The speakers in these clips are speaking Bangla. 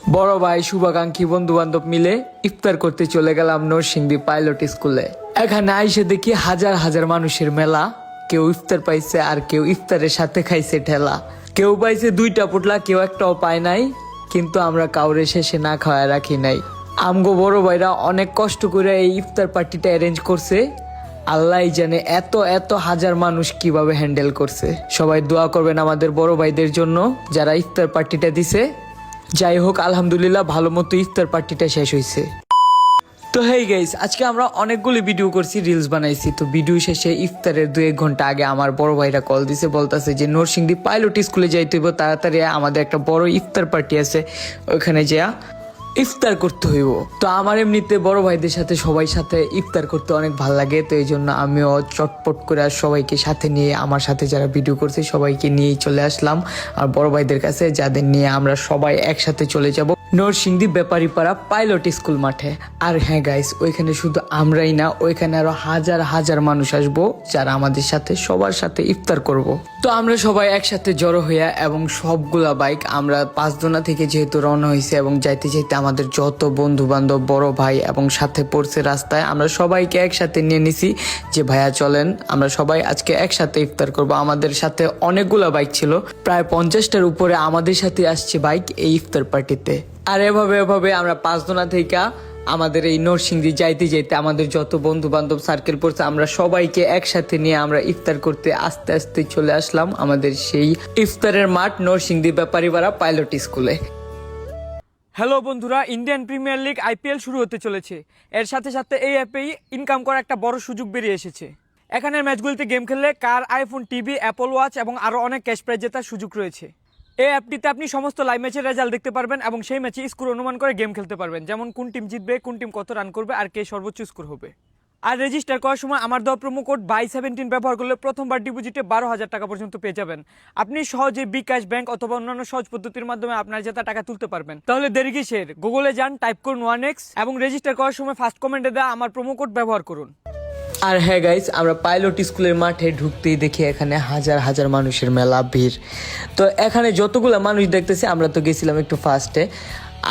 বড় ভাই শুভাকাঙ্ক্ষী বন্ধু বান্ধব মিলে ইফতার করতে চলে গেলাম নরসিংদী পাইলট স্কুলে। এখানে আইসে দেখি হাজার হাজার মানুষের মেলা। কেউ ইফতার পাইছে আর কেউ ইফতারের সাথে খাইছে ঠেলা। কেউ পাইছে 2টা পুটলা, কেউ একটাও পায় নাই। কিন্তু আমরা কাউরে শেষে না খাওয়ায় রাখি নাই। আমগো বড় ভাইরা অনেক কষ্ট করে এই ইফতার পার্টিটা অ্যারেঞ্জ করছে। আল্লাহ জানে এত এত হাজার মানুষ কিভাবে হ্যান্ডেল করছে। সবাই দোয়া করবেন আমাদের বড় ভাইদের জন্য যারা ইফতার পার্টিটা দিছে। যাই হোক, আলহামদুলিল্লাহ ভালো মতো ইফতার পার্টিটা শেষ হয়েছে। তো হেই গাইস, আজকে আমরা অনেকগুলি ভিডিও করছি, রিলস বানাইছি। তো ভিডিও শেষে ইফতারের 2-1 ঘন্টা আগে আমার বড় ভাইরা কল দিছে, বলতেছে যে নরসিংদী পাইলট স্কুলে যাইতে হইব, তাড়াতাড়ি আমাদের একটা বড় ইফতার পার্টি আছে, ওইখানে যা ইফতার করতে হইব। তো আমার এমনিতে বড় ভাইদের সাথে সবাই সাথে ইফতার করতে অনেক ভালো লাগে। তো এই জন্য আমিও চটপট করে আর সবাইকে সাথে নিয়ে, আমার সাথে যারা ভিডিও করছে সবাইকে নিয়েই চলে আসলাম আর বড় ভাইদের কাছে, যাদের নিয়ে আমরা সবাই একসাথে চলে যাব নরসিংদী ব্যাপারীপাড়া পাইলট স্কুল মাঠে। আর হ্যাঁ গাইস, ওইখানে শুধু আমরাই না, ওইখানে আরো হাজার হাজার মানুষ আসবো যারা আমাদের সাথে সবার সাথে ইফতার করব। তো আমরা সবাই একসাথে জড়ো হইয়া এবং সবগুলা বাইক আমরা 5 থেকে যেহেতু রওনা হয়েছে এবং যাইতে যাইতে আমাদের যত বন্ধু বান্ধব, বড় ভাই এবং সাথে পড়ছে রাস্তায়, আমরা সবাইকে একসাথে নিয়ে নিছি যে ভাইয়া চলেন আমরা সবাই আজকে একসাথে ইফতার করব। আমাদের সাথে অনেকগুলা বাইক ছিল, প্রায় 50টার উপরে আমাদের সাথে আসছে বাইক এই ইফতার পার্টিতে। আর এভাবে আমরা 5 থেকে আমাদের এই নরসিংদী যাইতে যাইতে আমাদের যত বন্ধু বান্ধব সার্কেল পড়ছে, আমরা সবাইকে একসাথে নিয়ে আমরা ইফতার করতে আস্তে আস্তে চলে আসলাম আমাদের সেই ইফতারের মাঠ নরসিংদী ব্যাপারীপাড়া পাইলট স্কুলে। হ্যালো বন্ধুরা, ইন্ডিয়ান প্রিমিয়ার লিগ আইপিএল শুরু হতে চলেছে। এর সাথে সাথে এই অ্যাপেই ইনকাম করার একটা বড় সুযোগ বেরিয়ে এসেছে। এখানের ম্যাচগুলিতে গেম খেললে কার, আইফোন, টিভি, অ্যাপল ওয়াচ এবং আরও অনেক ক্যাশ প্রাইজ জেতার সুযোগ রয়েছে। এই অ্যাপটিতে আপনি সমস্ত লাইভ ম্যাচের রেজাল্ট দেখতে পারবেন এবং সেই ম্যাচে স্কোর অনুমান করে গেম খেলতে পারবেন, যেমন কোন টিম জিতবে, কোন টিম কত রান করবে আর কে সর্বোচ্চ স্কোর হবে। আর রেজিস্টার করার সময় আমার দেওয়া প্রোমো কোড বাই17 ব্যবহার করলে প্রথমবার ডিপোজিটে 12,000 টাকা পর্যন্ত পেয়ে যাবেন। আপনি সহজে বিকাশ ব্যাংক অথবা অন্যান্য সহজ পদ্ধতির মাধ্যমে আপনার জেতা টাকা তুলতে পারবেন। তাহলে দেরি কিসের, গুগলে যান, টাইপ করুন 1x এবং রেজিস্টার করার সময় ফার্স্ট কমেন্টে দেওয়া আমার প্রোমো কোড ব্যবহার করুন। আর হ্যাঁ গাইস, আমরা পাইলট স্কুলের মাঠে ঢুকতেই দেখি এখানে হাজার হাজার মানুষের মেলা ভিড়। তো এখানে যতগুলো মানুষ দেখতেছি, আমরা তো গেছিলাম একটু ফার্স্টে,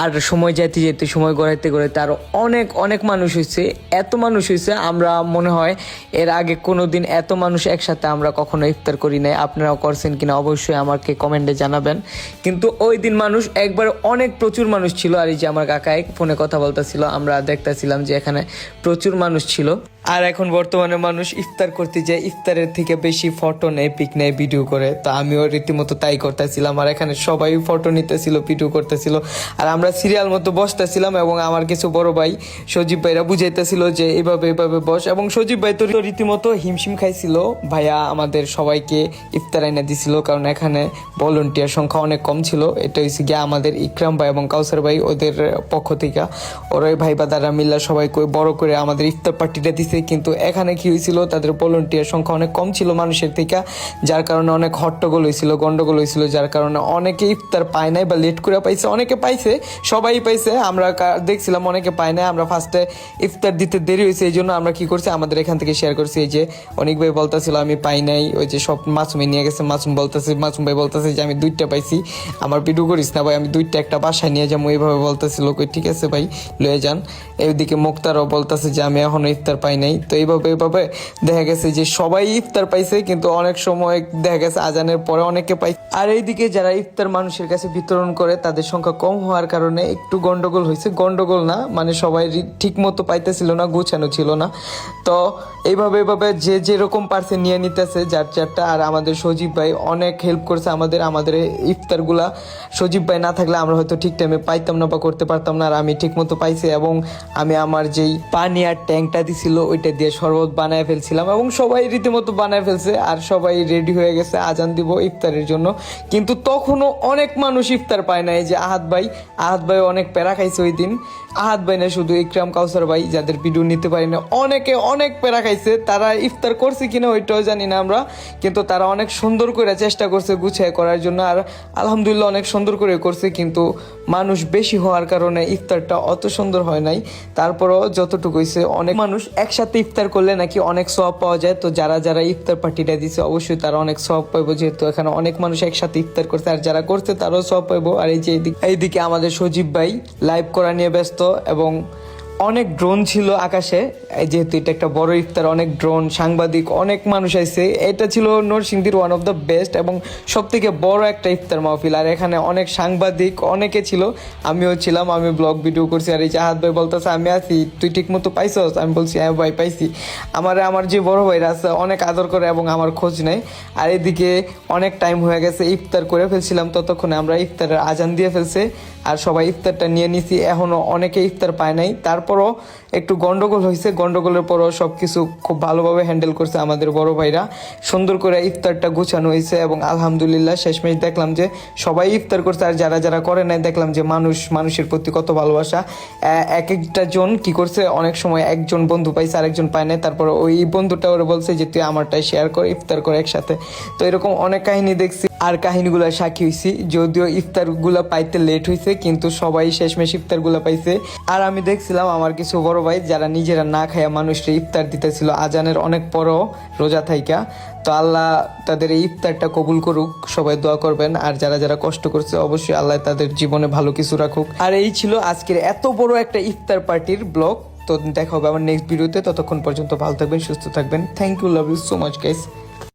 আর সময় যাইতে যেতে, সময় গড়াইতে গড়াইতে আরো অনেক অনেক মানুষ হয়েছে। এত মানুষ হয়েছে, আমরা মনে হয় এর আগে কোনোদিন এত মানুষ একসাথে আমরা কখনো ইফতার করি নাই। আপনারাও করছেন কিনা অবশ্যই আমাকে কমেন্টে জানাবেন। কিন্তু ওই দিন মানুষ একবার অনেক প্রচুর মানুষ ছিল। আর এই যে আমার কাকাই ফোনে কথা বলতেছিল, আমরা দেখতেছিলাম যে এখানে প্রচুর মানুষ ছিল। আর এখন বর্তমানে মানুষ ইফতার করতে যায় ইফতারের থেকে বেশি ফটো নেয়, পিক নেয়, ভিডিও করে। তো আমিও রীতিমতো তাই করতেছিলাম। আর এখানে সবাই ফটো নিতেছিল, ভিডিও করতেছিল, আর আমরা সিরিয়াল মতো বসতেছিলাম। এবং আমার কিছু বড় ভাই সজীব ভাইরা বুঝাইতেছিল যে এভাবে এভাবে বস। এবং সজীব ভাই তো রীতিমতো হিমশিম খাইছিল। ভাইয়া আমাদের সবাইকে ইফতার এনে দিছিল, কারণ এখানে ভলেন্টিয়ার সংখ্যা অনেক কম ছিল। এটা হচ্ছে গিয়ে আমাদের ইকরাম ভাই এবং কাউসার ভাই, ওদের পক্ষ থেকে ওরাই ভাই বাদারা মিল্লা সবাইকে বড় করে আমাদের ইফতার পার্টিটা দিছে। কিন্তু এখানে কি হয়েছিল, তাদের ভলেন্টিয়ার সংখ্যা অনেক কম ছিল মানুষের থেকে, যার কারণে অনেক হট্টগোল হয়েছিল, গন্ডগোল হয়েছিল, যার কারণে অনেকে ইফতার পায় নাই বা লেট করে পাইছে। অনেকে পাইছে, সবাই পাইছে, আমরা দেখছিলাম অনেকে পায় নাই। আমরা ফার্স্টে ইফতার দিতে দেরি হয়েছে, এই জন্য আমরা কি করছি, আমাদের এখান থেকে শেয়ার করছি। এই যে অনেক ভাই বলতেছিল আমি পাই নাই, ওই যে সব মাসুমে নিয়ে গেছে, মাসুম ভাই বলতেছে যে আমি 2টা পাইছি, আমার ভিডিও করিস না ভাই, আমি 2টা একটা বাসায় নিয়ে যাবো, এইভাবে বলতেছিল। কই ঠিক আছে ভাই, লয়ে যান। এইদিকে মুক্তারও বলতেছে যে আমি এখনো ইফতার পাই নাই। তো এইভাবে দেখা গেছে যে সবাই ইফতার পাইছে, কিন্তু অনেক সময় দেখা গেছে আজানের পরে অনেকে পাই। আর এইদিকে যারা ইফতার মানুষের কাছে বিতরণ করে, তাদের সংখ্যা কম হওয়ার কারণে একটু গন্ডগোল হয়েছে। গন্ডগোল না, মানে সবাই ঠিক মতো পাইতেছিল না, গুছানো ছিল না। তো এইভাবে যে যেরকম পারছে নিয়ে নিতেছে যার চারটা। আর আমাদের সজীব ভাই অনেক হেল্প করছে আমাদের ইফতারগুলা। সজীব ভাই না থাকলে আমরা হয়তো ঠিক টাইমে পাইতাম না বা করতে পারতাম না। আর আমি ঠিক মতো পাইছি, এবং আমি আমার যেই পানি আর ট্যাঙ্কটা দিছিল ওইটা দিয়ে শরবত বানায় ফেলছিলাম, এবং সবাই রীতিমতো বানায় ফেলছে। আর সবাই রেডি হয়ে গেছে আজান দিব ইফতারের জন্য। কিন্তু তখনও অনেক মানুষ ইফতার পায় না। এই যে আহাদ ভাই অনেক প্যারা খাইছে ওই দিন। আহাদ ভাই না শুধু, ইকরাম, কাউসার ভাই, যাদের ভিডিও নিতে পারি না, অনেকে অনেক প্যারা খাইছে। তারা ইফতার করছে কিনা ওইটাও জানি না আমরা, কিন্তু তারা অনেক সুন্দর করে চেষ্টা করছে গুছিয়ে করার জন্য। আর আলহামদুলিল্লাহ অনেক সুন্দর করে করছে, কিন্তু মানুষ বেশি হওয়ার কারণে ইফতারটা অত সুন্দর হয় নাই। তারপরও যতটুকু হয়েছে, অনেক মানুষ একসাথে ইফতার করলে নাকি অনেক সওয়াব পাওয়া যায়। তো যারা ইফতার পার্টিটা দিছে অবশ্যই তারা অনেক সওয়াব পাইবো, যেহেতু এখানে অনেক মানুষ একসাথে ইফতার করছে, আর যারা করছে তারাও সব পাইবো। আর এই যে এইদিকে আমাদের সজীব ভাই লাইভ করা নিয়ে ব্যস্ত, এবং অনেক ড্রোন ছিল আকাশে, যেহেতু এটা একটা বড় ইফতার, অনেক ড্রোন, সাংবাদিক, অনেক মানুষ আসছে। এটা ছিল নরসিংদীর ওয়ান অফ দ্য বেস্ট এবং সব থেকে বড় একটা ইফতার মাহফিল। আর এখানে অনেক সাংবাদিক অনেকে ছিল, আমিও ছিলাম, আমি ব্লগ ভিডিও করছি। আর এই চাহাত ভাই বলতেছে আমি আছি, তুই ঠিক মতো পাইছস? আমি বলছি হ্যাঁ ভাই পাইছি। আমার যে বড় ভাইরা আছে অনেক আদর করে এবং আমার খোঁজ নেয়। আর এদিকে অনেক টাইম হয়ে গেছে, ইফতার করে ফেলছিলাম, ততক্ষণে আমরা ইফতারের আজান দিয়ে ফেলছে আর সবাই ইফতারটা নিয়ে নিছি। এখনো অনেকে ইফতার পায় নাই, তারপরও একটু গন্ডগোল হয়েছে। গন্ডগোলের পরও সবকিছু খুব ভালোভাবে হ্যান্ডেল করছে আমাদের বড় ভাইরা, সুন্দর করে ইফতারটা গুছানো হয়েছে এবং আলহামদুলিল্লাহ শেষমেশ দেখলাম যে সবাই ইফতার করছে। আর যারা যারা করে নাই দেখলাম যে মানুষের প্রতি কত ভালোবাসা। এক একটা জন কি করছে, অনেক সময় একজন বন্ধু পাইছে আরেকজন পায় নাই, তারপর ওই বন্ধুটা ওরা বলছে যে তুই আমারটাই শেয়ার কর, ইফতার করে একসাথে। তো এরকম অনেক কাহিনী দেখছি আর কাহিনীগুলো সাক্ষী হয়েছি। যদিও ইফতারগুলো পাইতে লেট হয়েছে, কিন্তু সবাই শেষমেশ ইফতারগুলো পাইছে। আর আমি দেখছিলাম আমার কিছু বড় ভাই যারা নিজেরা না খায়া মানুষকে ইফতার দিতেছিল আজানের অনেক পরও রোজা থাইকা। তো আল্লাহ তাদের এই ইফতারটা কবুল করুক, সবাই দোয়া করবেন। আর যারা যারা কষ্ট করছে অবশ্যই আল্লাহ তাদের জীবনে ভালো কিছু রাখুক। আর এই ছিল আজকের এত বড় একটা ইফতার পার্টির ব্লগ। তো দেখা হবে আমার নেক্সট ভিডিওতে, ততক্ষণ পর্যন্ত ভালো থাকবেন, সুস্থ থাকবেন। Thank you, love you so much guys.